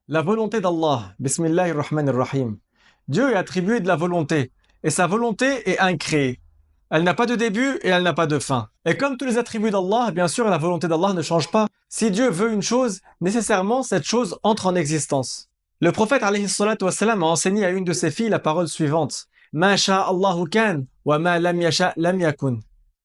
La volonté d'Allah, Bismillahirrahmanirrahim. Dieu est attribué de la volonté, et sa volonté est incréée. Elle n'a pas de début et elle n'a pas de fin. Et comme tous les attributs d'Allah, bien sûr, la volonté d'Allah ne change pas. Si Dieu veut une chose, nécessairement cette chose entre en existence. Le prophète alayhi salatu wassalam a enseigné à une de ses filles la parole suivante. Ma sha'Allahu kan, wa ma lam yasha' lam yakun.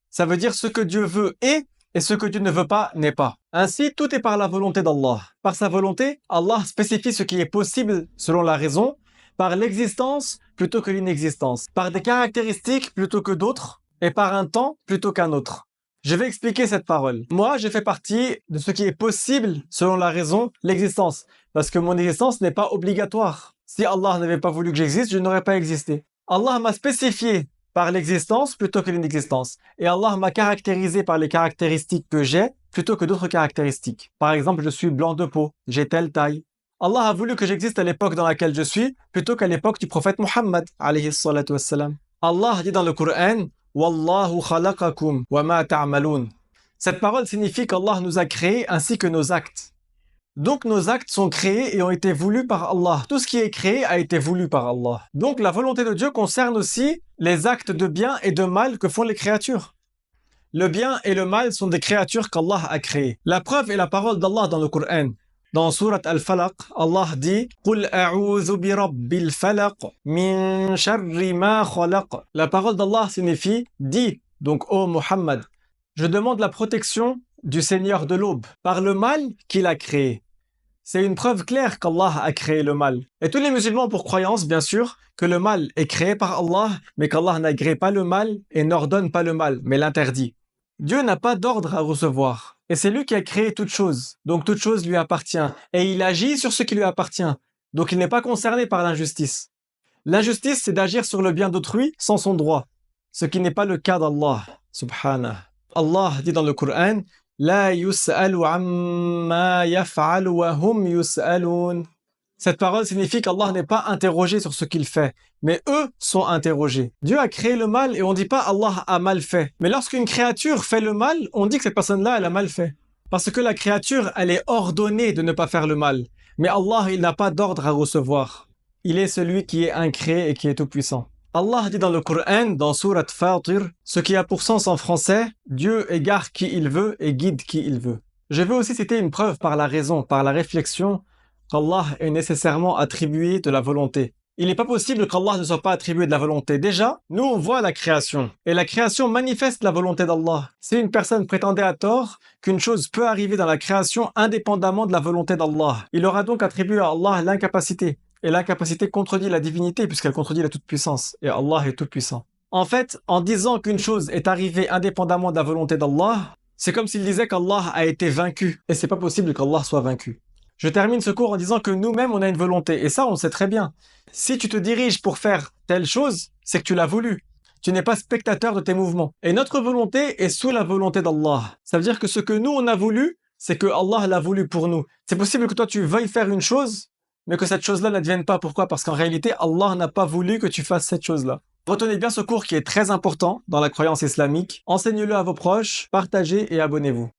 Ça veut dire ce que Dieu veut est, et ce que Dieu ne veut pas n'est pas. Ainsi, tout est par la volonté d'Allah. Par sa volonté, Allah spécifie ce qui est possible selon la raison, par l'existence plutôt que l'inexistence, par des caractéristiques plutôt que d'autres, et par un temps plutôt qu'un autre. Je vais expliquer cette parole. Moi, je fais partie de ce qui est possible selon la raison, l'existence, parce que mon existence n'est pas obligatoire. Si Allah n'avait pas voulu que j'existe, je n'aurais pas existé. Allah m'a spécifié par l'existence plutôt que l'inexistence. Et Allah m'a caractérisé par les caractéristiques que j'ai plutôt que d'autres caractéristiques. Par exemple, je suis blanc de peau, j'ai telle taille. Allah a voulu que j'existe à l'époque dans laquelle je suis plutôt qu'à l'époque du prophète Muhammad alayhi salatu wassalam. Allah dit dans le Coran Wallahu khalaqakum wa ma ta'malun. Cette parole signifie qu'Allah nous a créés ainsi que nos actes. Donc nos actes sont créés et ont été voulus par Allah. Tout ce qui est créé a été voulu par Allah. Donc la volonté de Dieu concerne aussi les actes de bien et de mal que font les créatures. Le bien et le mal sont des créatures qu'Allah a créées. La preuve est la parole d'Allah dans le Coran. Dans Surat Al-Falaq, Allah dit Qul a'udhu bi rabbil falaq min sharri ma khalaq. La parole d'Allah signifie dis, donc ô Muhammad, je demande la protection du Seigneur de l'aube par le mal qu'il a créé. C'est une preuve claire qu'Allah a créé le mal. Et tous les musulmans ont pour croyance, bien sûr, que le mal est créé par Allah, mais qu'Allah n'agrée pas le mal et n'ordonne pas le mal, mais l'interdit. Dieu n'a pas d'ordre à recevoir. Et c'est lui qui a créé toute chose. Donc toute chose lui appartient. Et il agit sur ce qui lui appartient. Donc il n'est pas concerné par l'injustice. L'injustice, c'est d'agir sur le bien d'autrui sans son droit. Ce qui n'est pas le cas d'Allah. Subhanah. Allah dit dans le Coran La yus'alu amma yaf'alu wa hum yus'alun. Cette parole signifie qu'Allah n'est pas interrogé sur ce qu'il fait, mais eux sont interrogés. Dieu a créé le mal et on ne dit pas Allah a mal fait. Mais lorsqu'une créature fait le mal, on dit que cette personne-là, elle a mal fait. Parce que la créature, elle est ordonnée de ne pas faire le mal. Mais Allah, il n'a pas d'ordre à recevoir. Il est celui qui est incréé et qui est tout-puissant. Allah dit dans le Coran, dans Surat Fatir, ce qui a pour sens en français, Dieu égare qui il veut et guide qui il veut. Je veux aussi citer une preuve par la raison, par la réflexion, qu'Allah est nécessairement attribué de la volonté. Il n'est pas possible qu'Allah ne soit pas attribué de la volonté. Déjà, nous on voit la création, et la création manifeste la volonté d'Allah. Si une personne prétendait à tort qu'une chose peut arriver dans la création indépendamment de la volonté d'Allah, il aura donc attribué à Allah l'incapacité. Et l'incapacité contredit la divinité puisqu'elle contredit la toute-puissance. Et Allah est tout-puissant. En fait, en disant qu'une chose est arrivée indépendamment de la volonté d'Allah, c'est comme s'il disait qu'Allah a été vaincu. Et c'est pas possible qu'Allah soit vaincu. Je termine ce cours en disant que nous-mêmes, on a une volonté. Et ça, on le sait très bien. Si tu te diriges pour faire telle chose, c'est que tu l'as voulu. Tu n'es pas spectateur de tes mouvements. Et notre volonté est sous la volonté d'Allah. Ça veut dire que ce que nous, on a voulu, c'est que Allah l'a voulu pour nous. C'est possible que toi, tu veuilles faire une chose, mais que cette chose-là n'advienne pas. Pourquoi? Parce qu'en réalité, Allah n'a pas voulu que tu fasses cette chose-là. Retenez bien ce cours qui est très important dans la croyance islamique. Enseignez-le à vos proches, partagez et abonnez-vous.